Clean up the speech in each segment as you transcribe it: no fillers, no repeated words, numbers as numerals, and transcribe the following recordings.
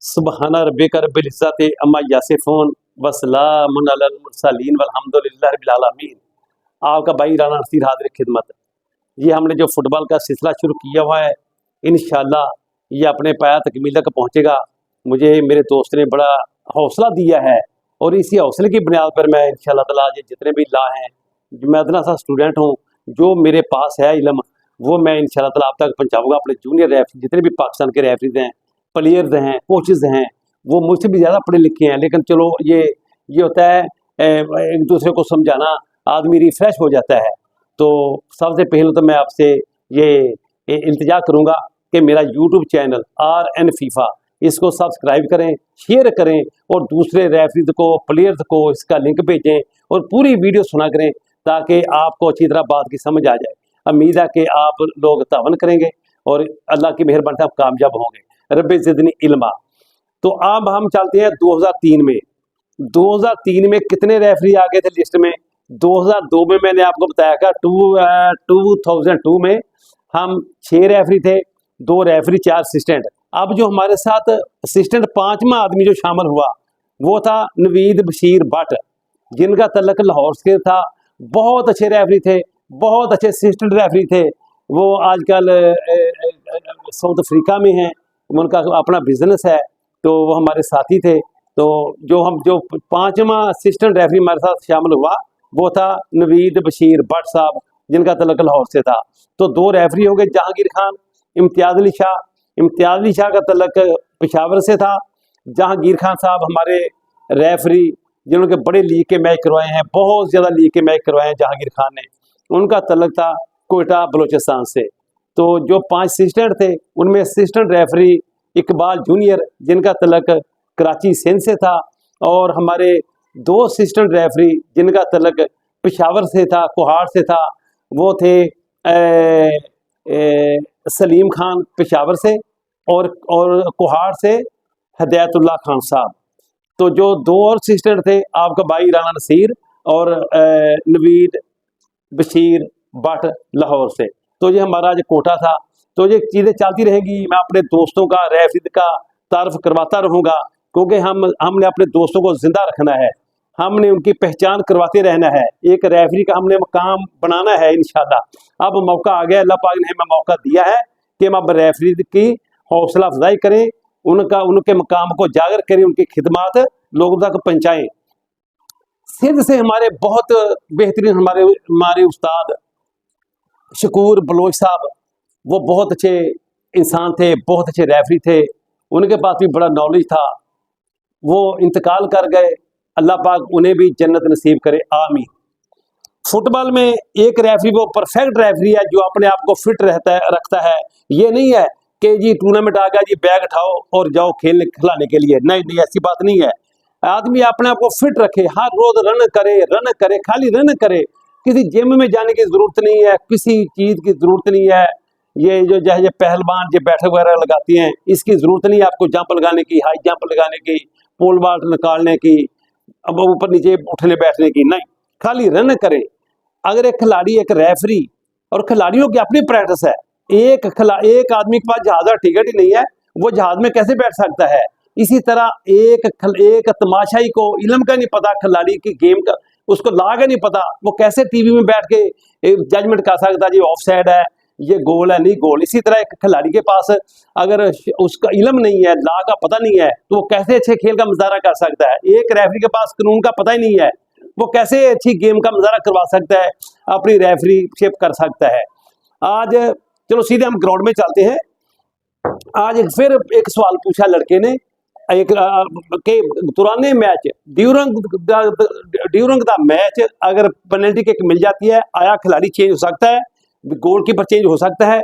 सुबहाना रब्बिका रब्बिल इज्जति अम्मा यासिफून वसलामुन अलल मुरसलीन वल्हम्दुलिल्लाहि रब्बिल आलमीन। आपका भाई राना नसीर हाजिर खिदमत। ये हमने जो फुटबॉल का सिलसिला शुरू किया हुआ है, इंशाल्लाह ये अपने पाया तकमील तक पहुँचेगा। मुझे मेरे दोस्त ने बड़ा हौसला दिया है और इसी हौसले की बुनियाद पर मैं इंशाल्लाह ताला आज जितने भी ला हैं, मैं इतना सा स्टूडेंट हूँ, जो मेरे पास है इल्म वो मैं इंशाल्लाह ताला आप तक पहुँचाऊँगा। अपने जूनियर रेफरी जितने भी पाकिस्तान के रेफरीज हैं, प्लेयर्स हैं, कोचेज हैं, वो मुझसे भी ज़्यादा पढ़े लिखे हैं, लेकिन चलो ये होता है एक दूसरे को समझाना, आदमी रिफ्रेश हो जाता है। तो सबसे पहले तो मैं आपसे ये इल्तिजा करूँगा कि मेरा यूट्यूब चैनल RN FIFA इसको सब्सक्राइब करें, शेयर करें और दूसरे रेफरीज को, प्लेयर्स को इसका लिंक भेजें और पूरी वीडियो सुना करें ताकि आपको अच्छी तरह बात की समझ आ जाए। उम्मीद है कि आप लोग तावन करेंगे और अल्लाह की मेहरबानी से आप कामयाब होंगे। रब्बे ज़िदनी इल्मा। तो अब हम चलते हैं 2003 में। 2003 में कितने रेफरी आ गए थे लिस्ट में? 2002 में मैंने आपको बताया था 2002 में हम 6 रेफरी थे, 2 रेफरी 4 असिस्टेंट। अब जो हमारे साथ असिस्टेंट 5वां आदमी जो शामिल हुआ वो था नवीद बशीर भट्ट, जिनका तल्लक लाहौर से था। बहुत अच्छे रेफरी थे, बहुत अच्छे असिस्टेंट रेफरी थे। वो आजकल साउथ अफ्रीका में हैं, उनका अपना बिजनेस है, तो वो हमारे साथी थे। तो जो 5वां असिस्टेंट रेफरी हमारे साथ शामिल हुआ वो था नवीद बशीर भट्ट साहब, जिनका तल्लक लाहौर से था। तो 2 रेफरी हो गए, जहांगीर खान, इम्तियाज अली शाह। इम्तियाज अली शाह का तल्लक पेशावर से था। जहांगीर खान साहब हमारे रेफरी जिन्होंने बड़े लीग के मैच करवाए हैं, बहुत ज़्यादा लीग के मैच करवाए हैं जहांगीर खान ने, उनका तल्लक था कोयटा बलोचिस्तान से। तो जो 5 असिस्टेंट थे उनमें असिस्टेंट रेफरी इकबाल जूनियर, जिनका तल्लक कराची सिंध से था, और हमारे 2 असिस्टेंट रेफरी जिनका तल्लक पेशावर से था, कोहाड़ से था, वो थे सलीम खान पेशावर से और कोहाड़ से हदायतुल्लाह खान साहब। तो जो 2 और असिस्टेंट थे आपका भाई राना नसीर और नवीद बशीर भट्ट लाहौर से। तो ये हमारा जो कोटा था। तो ये चीज़ें चलती रहेंगी। मैं अपने दोस्तों का, रेफरी का तारफ़ करवाता रहूँगा, क्योंकि हमने अपने दोस्तों को ज़िंदा रखना है, हमने उनकी पहचान करवाते रहना है। एक रेफरी का हमने मकाम बनाना है इंशाल्लाह। अब मौका आ गया, अल्लाह पाक ने हमें मौका दिया है कि हम अब रेफरी की हौसला अफजाई करें, उनके मकाम को जागर करें, उनकी खिदमात लोगों तक पहुँचाएँ। सिंध से हमारे बहुत बेहतरीन हमारे उस्ताद शकूर बलोच साहब, वो बहुत अच्छे इंसान थे, बहुत अच्छे रेफरी थे, उनके पास भी बड़ा नॉलेज था। वो इंतकाल कर गए, अल्लाह पाक उन्हें भी जन्नत नसीब करे, आमीन। फुटबॉल में एक रेफरी वो परफेक्ट रेफरी है जो अपने आप को फिट रखता है। ये नहीं है कि जी टूर्नामेंट आ गया जी बैग उठाओ और जाओ खिलाने के लिए, नहीं, ऐसी बात नहीं है। आदमी अपने आप को फिट रखे, हर रोज रन करे, खाली रन करे। किसी जिम में जाने की जरूरत नहीं है, किसी चीज की जरूरत नहीं है। ये जो जैसे पहलवान जो बैठक वगैरह लगाती हैं, इसकी जरूरत नहीं है आपको जंप लगाने की, हाई जंप लगाने की, पोल बाल्ट निकालने की, अब ऊपर नीचे उठने बैठने की, नहीं, खाली रन करें। अगर एक खिलाड़ी, एक रेफरी, और खिलाड़ियों की अपनी प्रैक्टिस है। एक आदमी के पास जहाज का टिकट ही नहीं है, वो जहाज में कैसे बैठ सकता है? इसी तरह एक तमाशाई को इल्म का नहीं पता, खिलाड़ी की गेम का उसको ला का नहीं पता, वो कैसे टीवी में बैठ के जजमेंट कर सकता जी ऑफ साइड है, ये गोल है, नहीं गोल। इसी तरह एक खिलाड़ी के पास अगर उसका इल्म नहीं है, ला का पता नहीं है, तो वो कैसे अच्छे खेल का मुजाहरा कर सकता है? एक रेफरी के पास कानून का पता ही नहीं है, वो कैसे अच्छी गेम का मुजाहरा करवा सकता है, अपनी रेफरीशिप कर सकता है? आज चलो सीधे हम ग्राउंड में चलते हैं। आज फिर एक सवाल पूछा लड़के ने के दुराने मैच ड्यूरिंग द मैच अगर पेनल्टी किक मिल जाती है, आया खिलाड़ी चेंज हो सकता है, गोलकीपर चेंज हो सकता है,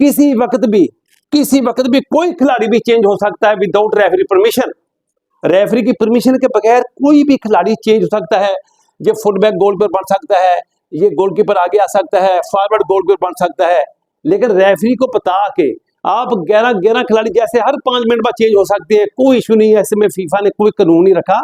किसी वक्त भी कोई खिलाड़ी भी चेंज हो सकता है विदाउट रेफरी परमिशन। रेफरी की परमिशन के बगैर कोई भी खिलाड़ी चेंज हो सकता है। ये फुटबैक गोल पर बन सकता है, ये गोलकीपर आगे आ सकता है, फॉरवर्ड गोल पर बन सकता है। लेकिन रेफरी को बता के आप 11 खिलाड़ी जैसे हर 5 मिनट बाद चेंज हो सकते हैं, कोई इशू नहीं है। ऐसे में फीफा ने कोई कानून नहीं रखा,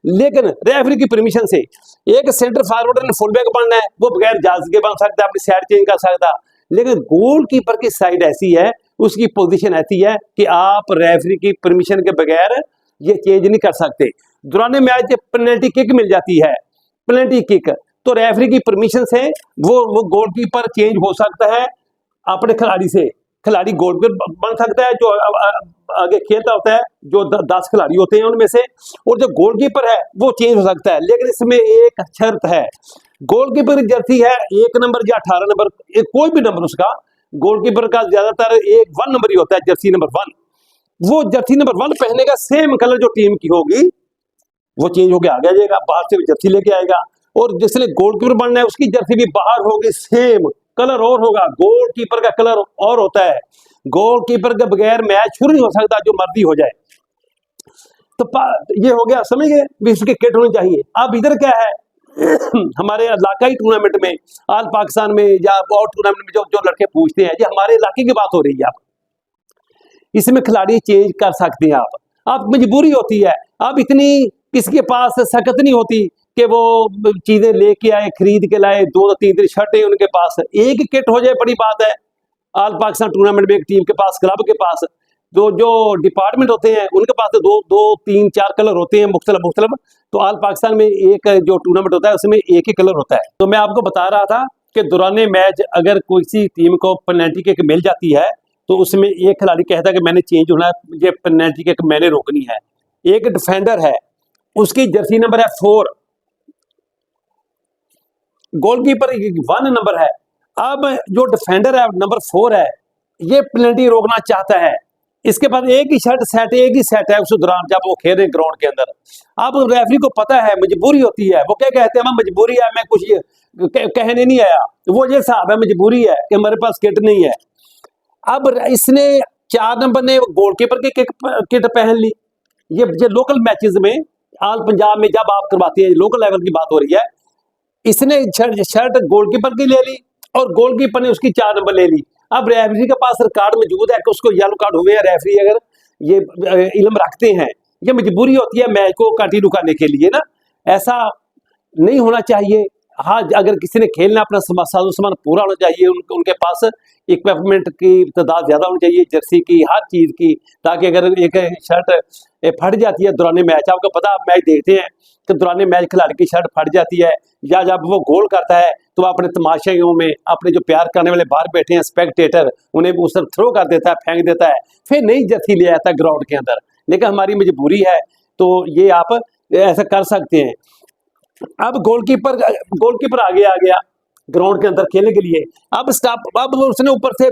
लेकिन रेफरी की परमिशन से एक सेंटर फॉरवर्ड ने फुलबैक बनना है, वो बगैर इजाजत के बन सकता है, अपनी साइड चेंज कर सकता। लेकिन गोलकीपर की साइड ऐसी है उसकी पोजीशन ऐसी है कि आप रेफरी की परमिशन के बगैर ये चेंज नहीं कर सकते। दौरान मैच पेनल्टी किक मिल जाती है, पेनल्टी किक, तो रेफरी की परमिशन से वो गोलकीपर चेंज हो सकता है अपने खिलाड़ी से। खिलाड़ी गोलकीपर बन सकता है जो आगे खेलता होता है, जो 10 खिलाड़ी होते हैं उनमें से, और जो गोलकीपर है वो चेंज हो सकता है। लेकिन इसमें एक शर्त है, गोलकीपर की जर्सी है 1 नंबर या 18 नंबर, कोई भी नंबर उसका, गोलकीपर का ज्यादातर 1 नंबर ही होता है, जर्सी नंबर 1। वो जर्सी नंबर 1 पहने का सेम कलर जो टीम की होगी वो चेंज होकर आ जाएगा, बाहर से जर्सी लेके आएगा। और जिसने गोलकीपर बनना है उसकी जर्सी भी बाहर होगी, सेम कलर और होगा, गोलकीपर का कलर और होता है। गोलकीपर के बगैर मैच शुरू नहीं हो सकता, जो मर्जी हो जाए। तो ये हो गया, समझ गए भी इसकी किट होनी चाहिए। अब इधर क्या है हमारे इलाकाई टूर्नामेंट में, आल पाकिस्तान में या और टूर्नामेंट में जो लड़के पूछते हैं, ये हमारे इलाके की बात हो रही है। आप इसमें खिलाड़ी चेंज कर सकते हैं, आप मजबूरी होती है। अब इतनी किसके पास सख्त नहीं होती कि वो चीजें लेके आए, खरीद के लाए, 2-3 शर्टें उनके पास, एक किट हो जाए बड़ी बात है। आल पाकिस्तान टूर्नामेंट में एक टीम के पास, क्लब के पास, जो डिपार्टमेंट होते हैं उनके पास तो 2-3-4 कलर होते हैं मुख्तलिफ। तो आल पाकिस्तान में एक जो टूर्नामेंट होता है उसमें एक ही कलर होता है। तो मैं आपको बता रहा था कि दौरान मैच अगर किसी टीम को पेनल्टी किक मिल जाती है तो उसमें एक खिलाड़ी कहता है कि मैंने चेंज होना है, मुझे पेनल्टी किक मैंने रोकनी है। एक डिफेंडर है, उसकी जर्सी नंबर है 4, गोलकीपर 1 नंबर है। अब जो डिफेंडर है नंबर 4 है, ये पेनल्टी रोकना चाहता है। इसके बाद एक ही सेट है उस दौरान जब वो खेल रहे ग्राउंड के अंदर। अब रेफरी को पता है, मजबूरी होती है, वो क्या कहते हैं, मजबूरी है, मैं कुछ कहने नहीं आया, वो ये साहब है, मजबूरी है कि हमारे पास किट नहीं है। अब इसने 4 नंबर ने गोलकीपर की किट पहन ली। ये लोकल मैचेस में, आल पंजाब में जब आप करवाते हैं, लोकल लेवल की बात हो रही है, इसने शर्ट गोलकीपर की ले ली और गोलकीपर ने उसकी 4 नंबर ले ली। अब रेफरी के पास रिकॉर्ड मौजूद है कि उसको येलो कार्ड हुए हैं, रेफरी अगर ये इल्म रखते हैं, ये मजबूरी होती है मैच को कंटिन्यू करने के लिए ना, ऐसा नहीं होना चाहिए। हाँ, अगर किसी ने खेलना अपना साजो सामान पूरा होना चाहिए, उनके पास इक्विपमेंट की तादाद ज्यादा होनी चाहिए, जर्सी की, हर चीज की, ताकि अगर एक शर्ट फट जाती है दौरान मैच, आपको पता मैच देखते हैं कि दौरान मैच खिलाड़ी की शर्ट फट जाती है, या जब वो गोल करता है तो अपने तमाशाइयों में अपने जो प्यार करने वाले बाहर बैठे हैं स्पेक्टेटर, उन्हें उस तरफ थ्रो कर देता है, फेंक देता है, फिर नई जर्सी ले आता है ग्राउंड के अंदर। लेकिन हमारी मजबूरी है तो ये आप ऐसा कर सकते हैं। अब गोलकीपर आगे आ गया ग्राउंड के अंदर खेलने के लिए। अब उसने ऊपर से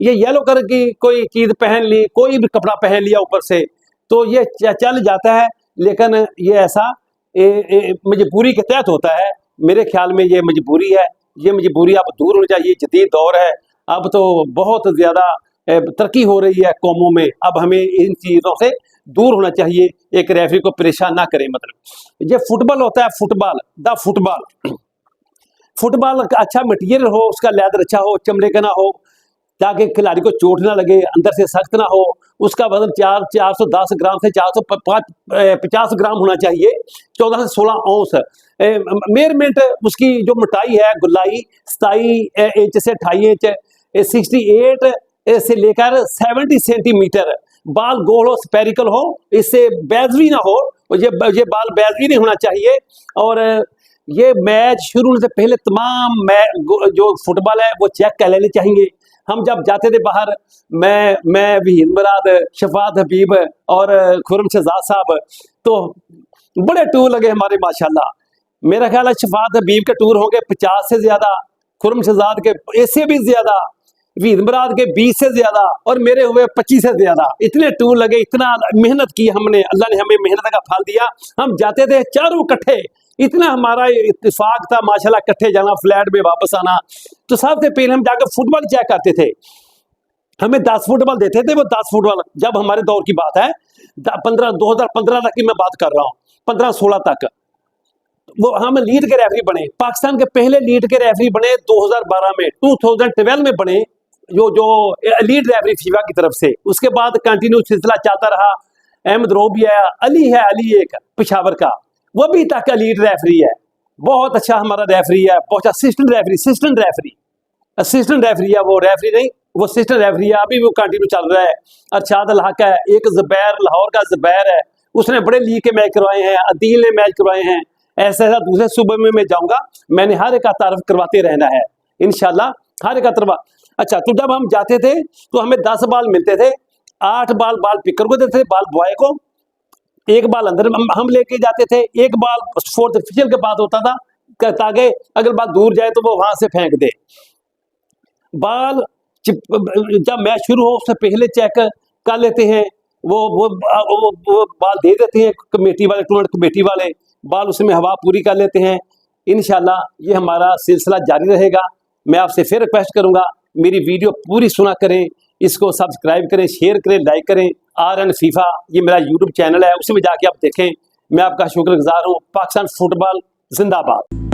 ये येलो कलर की कोई चीज पहन ली, कोई भी कपड़ा पहन लिया ऊपर से, तो ये चल जाता है। लेकिन ये ऐसा मजबूरी के तहत होता है। मेरे ख्याल में ये मजबूरी है, ये मजबूरी अब दूर होनी चाहिए। जदीद दौर है, अब तो बहुत ज्यादा तरक्की हो रही है कौमों में, अब हमें इन चीजों से दूर होना चाहिए, एक रेफरी को परेशान ना करें। मतलब ये फुटबॉल होता है, फुटबॉल अच्छा मटेरियल हो, उसका लेदर अच्छा हो, चमड़े का ना हो, ताकि खिलाड़ी को चोट ना लगे, अंदर से सख्त ना हो, उसका वजन 410 ग्राम से 450 ग्राम होना चाहिए, 14 से 16 औंस। मेजरमेंट उसकी जो मोटाई है, गुलाई 27 इंच से 28 इंच, 68 से लेकर 70 सेंटीमीटर, बाल गोल हो, स्पेरिकल हो, इससे बैजवी ना हो, ये बाल बैजवी नहीं होना चाहिए। और ये मैच शुरू होने से पहले तमाम जो फुटबॉल है वो चेक कर लेने चाहिए। हम जब जाते थे बाहर, मैं वहीद मुराद, शफात हबीब और खुरम शहजाद साहब, तो बड़े टूर लगे हमारे माशाल्लाह। मेरा ख्याल है शफात हबीब के टूर होंगे 50 से ज्यादा, खुरम शहजाद के इससे भी ज्यादा, वहीद मुराद के 20 से ज्यादा, और मेरे हुए 25 से ज्यादा। इतने टूर लगे, इतना मेहनत की हमने, अल्लाह ने हमें मेहनत का फल दिया। हम जाते थे चारों इकट्ठे, इतना हमारा इत्तेफाक था माशाल्लाह, इकट्ठे जाना, फ्लैट में वापस आना। तो सबसे पहले हम जाकर फुटबॉल चेक करते थे, हमें 10 फुटबॉल देते थे, वो 10 फुटबॉल, जब हमारे दौर की बात है, 2015 तक की मैं बात कर रहा हूँ, 15-16 तक, वो हम लीड के रेफरी बने। पाकिस्तान के पहले लीड के रेफरी बने 2012 में, 2012 में बने, जो लीड रेफरी फीफा की तरफ से। उसके बाद कंटिन्यू सिलसिला चलता रहा। अहमद रोबी है, अली एक पेशावर का, वो भी तक लीड रेफरी है, बहुत अच्छा हमारा रेफरी है, बहुत असिस्टेंट रेफरी है, वो रेफरी नहीं, वो सिस्टम रेफरी है, अभी वो कंटिन्यू चल रहा है। अरशाद अल हक है, एक ज़ुबैर, लाहौर का ज़ुबैर है, उसने बड़े लीग के मैच करवाए हैं, अदील ने मैच करवाए हैं। ऐसा ऐसा दूसरे सूबे में मैं जाऊंगा, मैंने हर एक का तारफ करवाते रहना है इंशाल्लाह, हर एक का तरफ। अच्छा, तो जब हम जाते थे तो हमें 10 बाल मिलते थे, 8 बाल पिकर को देते थे, बाल बॉय को, एक बाल अंदर हम लेके जाते थे, एक बाल फोर्थ ऑफिशियल के पास होता था ताकि अगर बाल दूर जाए तो वो वहां से फेंक दे। बाल जब मैच शुरू हो उससे पहले चेक कर लेते हैं, वो बाल दे देते हैं कमेटी वाले, टूर्नामेंट कमेटी वाले, बाल उसमें हवा पूरी कर लेते हैं। इंशाल्लाह ये हमारा सिलसिला जारी रहेगा। मैं आपसे फिर रिक्वेस्ट करूंगा, मेरी वीडियो पूरी सुना करें, इसको सब्सक्राइब करें, शेयर करें, लाइक करें। RN फीफा ये मेरा यूट्यूब चैनल है, उसमें जाके आप देखें। मैं आपका शुक्रगुजार हूँ। पाकिस्तान फुटबॉल जिंदाबाद।